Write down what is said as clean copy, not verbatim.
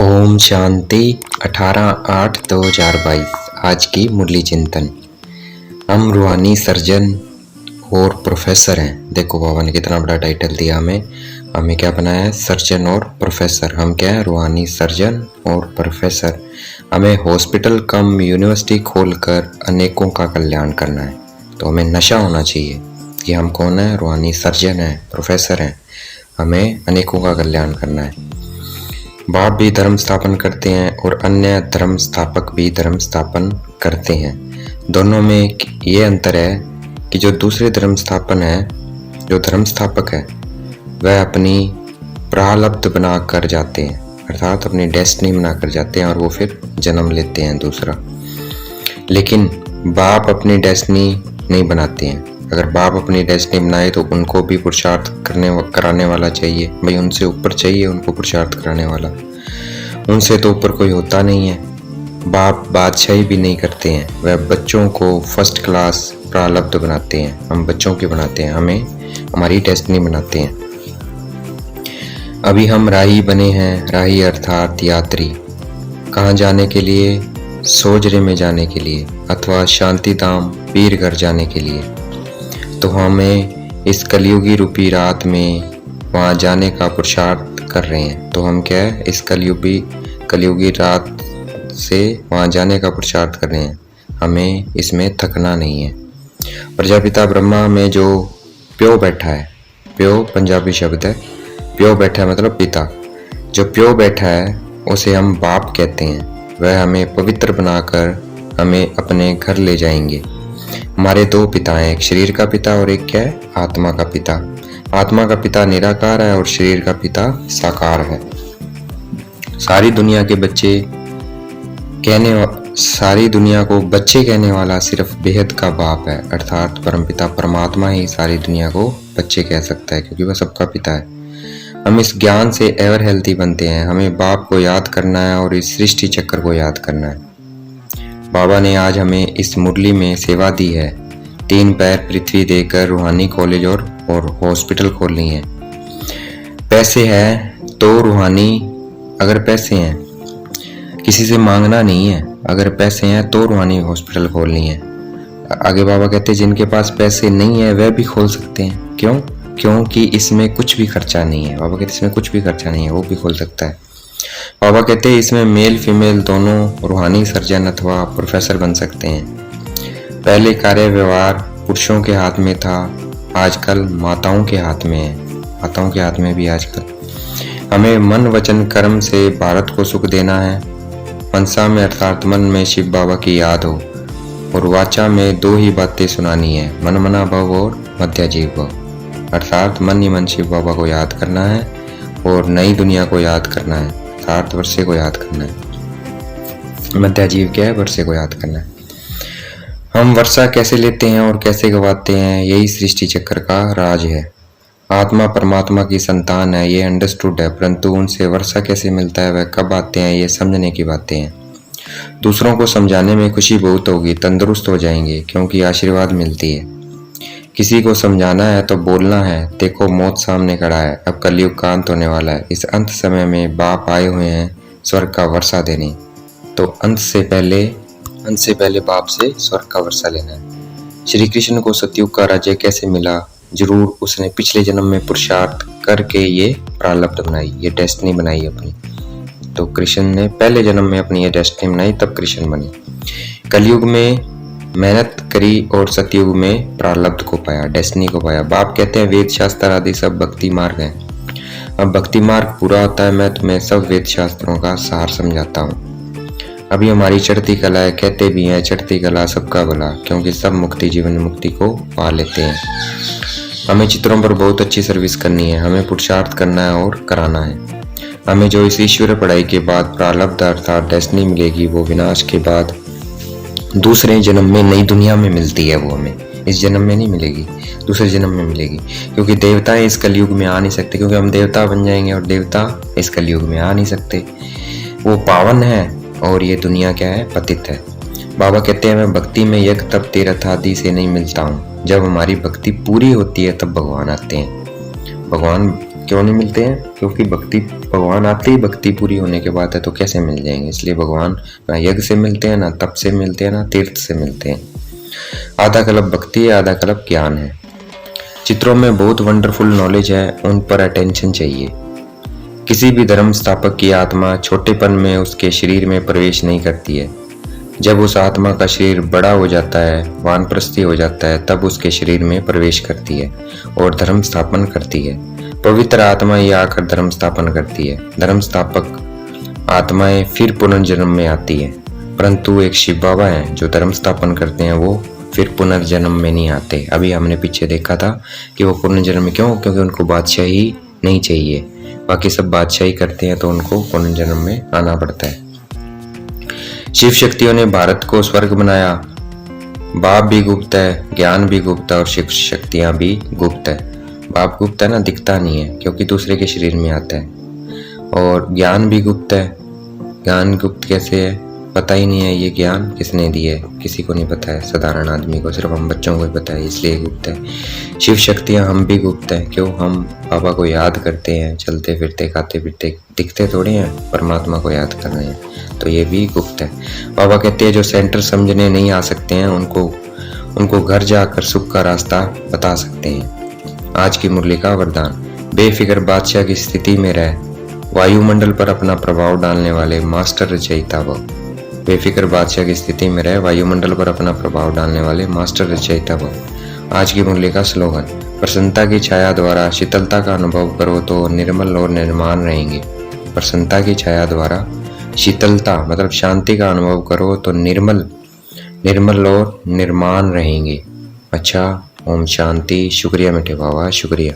ओम शांति 18/8/2022। आज की मुरली चिंतन। हम रूहानी सर्जन और प्रोफेसर हैं। देखो बाबा ने कितना बड़ा टाइटल दिया हमें क्या बनाया है? सर्जन और प्रोफेसर। हम क्या है? रूहानी सर्जन और प्रोफेसर। हमें हॉस्पिटल कम यूनिवर्सिटी खोलकर अनेकों का कल्याण करना है। तो हमें नशा होना चाहिए कि हम कौन है? रूहानी सर्जन हैं, प्रोफेसर हैं। हमें अनेकों का कल्याण करना है। बाप भी धर्म स्थापन करते हैं और अन्य धर्म स्थापक भी धर्म स्थापन करते हैं। दोनों में ये अंतर है कि जो दूसरे धर्म स्थापन है, जो धर्म स्थापक है, वह अपनी प्रारब्ध बना कर जाते हैं, अर्थात अपनी डेस्टिनी बना कर जाते हैं और वो फिर जन्म लेते हैं दूसरा। लेकिन बाप अपनी डेस्टिनी नहीं बनाते हैं। अगर बाप अपनी डेस्टिनी बनाए तो उनको भी पुरुषार्थ कराने वाला चाहिए। भाई उनसे ऊपर चाहिए उनको पुरुषार्थ कराने वाला। उनसे तो ऊपर कोई होता नहीं है। बाप बादशाही भी नहीं करते हैं, वह बच्चों को फर्स्ट क्लास प्रारब्ध बनाते हैं। हम बच्चों के बनाते हैं, हमें हमारी डेस्टिनी बनाते हैं। अभी हम राही बने हैं। राही अर्थात यात्री। कहाँ जाने के लिए? सोजरे में जाने के लिए अथवा शांति धाम पीर घर जाने के लिए। तो हमें इस कलयुगी रूपी रात में वहाँ जाने का पुरुषार्थ कर रहे हैं। तो हम क्या है? इस कलयुगी रात से वहाँ जाने का पुरुषार्थ कर रहे हैं। हमें इसमें थकना नहीं है। प्रजापिता ब्रह्मा में जो प्यो बैठा है, प्यो पंजाबी शब्द है, प्यो बैठा है मतलब पिता। जो प्यो बैठा है उसे हम बाप कहते हैं। वह हमें पवित्र बनाकर हमें अपने घर ले जाएंगे। हमारे दो पिता हैं, एक शरीर का पिता और एक क्या है? आत्मा का पिता। आत्मा का पिता निराकार है और शरीर का पिता साकार है। सारी दुनिया को बच्चे कहने वाला सिर्फ बेहद का बाप है, अर्थात परमपिता परमात्मा ही सारी दुनिया को बच्चे कह सकता है, क्योंकि वह सबका पिता है। हम इस ज्ञान से एवर हेल्थी बनते हैं। हमें बाप को याद करना है और इस सृष्टि चक्र को याद करना है। बाबा ने आज हमें इस मुरली में सेवा दी है। 3 पैर पृथ्वी देकर रूहानी कॉलेज और हॉस्पिटल खोलनी है। पैसे हैं तो रूहानी, अगर पैसे हैं, किसी से मांगना नहीं है। अगर पैसे हैं तो रूहानी हॉस्पिटल खोलनी है। आगे बाबा कहते हैं जिनके पास पैसे नहीं है वह भी खोल सकते हैं। क्यों? क्योंकि इसमें कुछ भी खर्चा नहीं है। बाबा कहते हैं इसमें कुछ भी खर्चा नहीं है, वो भी खोल सकता है। बाबा कहते हैं इसमें मेल फीमेल दोनों रूहानी सर्जन अथवा प्रोफेसर बन सकते हैं। पहले कार्य व्यवहार पुरुषों के हाथ में था, आजकल माताओं के हाथ में है। माताओं के हाथ में भी आजकल। हमें मन वचन कर्म से भारत को सुख देना है। मनसा में अर्थात मन में शिव बाबा की याद हो और वाचा में 2 ही बातें सुनानी है, मन मना भव और मध्याजीव भव। अर्थात मन ही मन शिव बाबा को याद करना है और नई दुनिया को याद करना है, अर्थात वर्षे को याद करना है। मध्याजीव क्या है? वर्षे को याद करना है। हम वर्षा कैसे लेते हैं और कैसे गवाते हैं, यही सृष्टि चक्र का राज है। आत्मा परमात्मा की संतान है, ये अंडरस्टूड है, परंतु उनसे वर्षा कैसे मिलता है, वह कब आते हैं, ये समझने की बातें हैं। दूसरों को समझाने में खुशी बहुत होगी, तंदुरुस्त हो जाएंगे, क्योंकि आशीर्वाद मिलती है। किसी को समझाना है तो बोलना है, देखो मौत सामने खड़ा है, अब कलयुग का अंत होने वाला है। इस अंत समय में बाप आए हुए हैं स्वर्ग का वर्षा देने। तो अंत से पहले बाप से स्वर्ग का वर्षा लेना है। श्री कृष्ण को सतयुग का राज्य कैसे मिला? जरूर उसने पिछले जन्म में पुरुषार्थ करके ये प्रारब्ध बनाई, ये डेस्टिनी बनाई अपनी। तो कृष्ण ने पहले जन्म में अपनी ये डेस्टिनी बनाई, तब कृष्ण बने। कलयुग में मेहनत करी और सतयुग में प्रारब्ध को पाया, डेस्टिनी को पाया। बाप कहते हैं वेद शास्त्र आदि सब भक्ति मार्ग हैं। अब भक्ति मार्ग पूरा होता है, मैं तुम्हें सब वेद शास्त्रों का सार समझाता हूँ। अभी हमारी चढ़ती कला है, कहते भी हैं चढ़ती कला सबका भला, क्योंकि सब मुक्ति जीवन मुक्ति को पा लेते हैं। हमें चित्रों पर बहुत अच्छी सर्विस करनी है। हमें पुरुषार्थ करना है और कराना है। हमें जो इस ईश्वर पढ़ाई के बाद प्रारब्ध अर्थात डेस्टिनी मिलेगी, वो विनाश के बाद दूसरे जन्म में नई दुनिया में मिलती है। वो हमें इस जन्म में नहीं मिलेगी, दूसरे जन्म में मिलेगी, क्योंकि देवता इस कलयुग में आ नहीं सकते, क्योंकि हम देवता बन जाएंगे और देवता इस कलयुग में आ नहीं सकते। वो पावन है और ये दुनिया क्या है? पतित है। बाबा कहते हैं मैं भक्ति में यज्ञ तप तीर्थ आदि से नहीं मिलता हूँ। जब हमारी भक्ति पूरी होती है तब भगवान आते हैं। भगवान क्यों नहीं मिलते हैं? क्योंकि भक्ति भगवान आते ही भक्ति पूरी होने के बाद है तो कैसे मिल जाएंगे। इसलिए भगवान ना यज्ञ से मिलते हैं, ना तप से मिलते हैं, ना तीर्थ से मिलते हैं। आधा कल्प भक्ति है, आधा कल्प ज्ञान है। चित्रों में बहुत वंडरफुल नॉलेज है, उन पर अटेंशन चाहिए। किसी भी धर्म स्थापक की आत्मा छोटेपन में उसके शरीर में प्रवेश नहीं करती है। जब उस आत्मा का शरीर बड़ा हो जाता है, वानप्रस्थी हो जाता है, तब उसके शरीर में प्रवेश करती है और धर्म स्थापन करती है। पवित्र आत्मा ही आकर धर्म स्थापन करती है। धर्म स्थापक आत्माएं फिर पुनर्जन्म में आती है, परंतु एक शिव बाबा हैं जो धर्म स्थापन करते हैं, वो फिर पुनर्जन्म में नहीं आते। अभी हमने पीछे देखा था कि वो पुनर्जन्म में क्यों, क्योंकि उनको बादशाही नहीं चाहिए। बाकी सब बादशाही करते हैं तो उनको पुनर्जन्म में आना पड़ता है। शिव शक्तियों ने भारत को स्वर्ग बनाया। बाप भी गुप्त है, ज्ञान भी गुप्त है और शिव शक्तियां भी गुप्त है। बाप गुप्त है ना, दिखता नहीं है क्योंकि दूसरे के शरीर में आता है। और ज्ञान भी गुप्त है। ज्ञान गुप्त कैसे है, पता ही नहीं है ये ज्ञान किसने दिया है, किसी को नहीं पता है। साधारण आदमी को, सिर्फ हम बच्चों को ही पता है, इसलिए गुप्त है। शिव शक्तियां हम भी गुप्त हैं। क्यों, हम बाबा को याद करते हैं, चलते फिरते खाते पीते, दिखते थोड़े हैं, परमात्मा को याद कर रहे हैं, तो ये भी गुप्त है। बाबा कहते हैं जो सेंटर समझने नहीं आ सकते हैं उनको घर जाकर सुख का रास्ता बता सकते हैं। आज की मुरली का वरदान, बेफिक्र बादशाह की स्थिति में रह, वायुमंडल पर अपना प्रभाव डालने वाले मास्टर रचयिता भव। बेफिक्र बादशाह की स्थिति में रहे, वायुमंडल पर अपना प्रभाव डालने वाले मास्टर रचयिता भव। आज की मुरली का स्लोगन, प्रसन्नता की छाया द्वारा शीतलता का अनुभव करो तो निर्मल और निर्माण रहेंगे। प्रसन्नता की छाया द्वारा शीतलता मतलब शांति का अनुभव करो तो निर्मल और निर्माण रहेंगे। अच्छा, ओम शांति। शुक्रिया मीठे बाबा, शुक्रिया।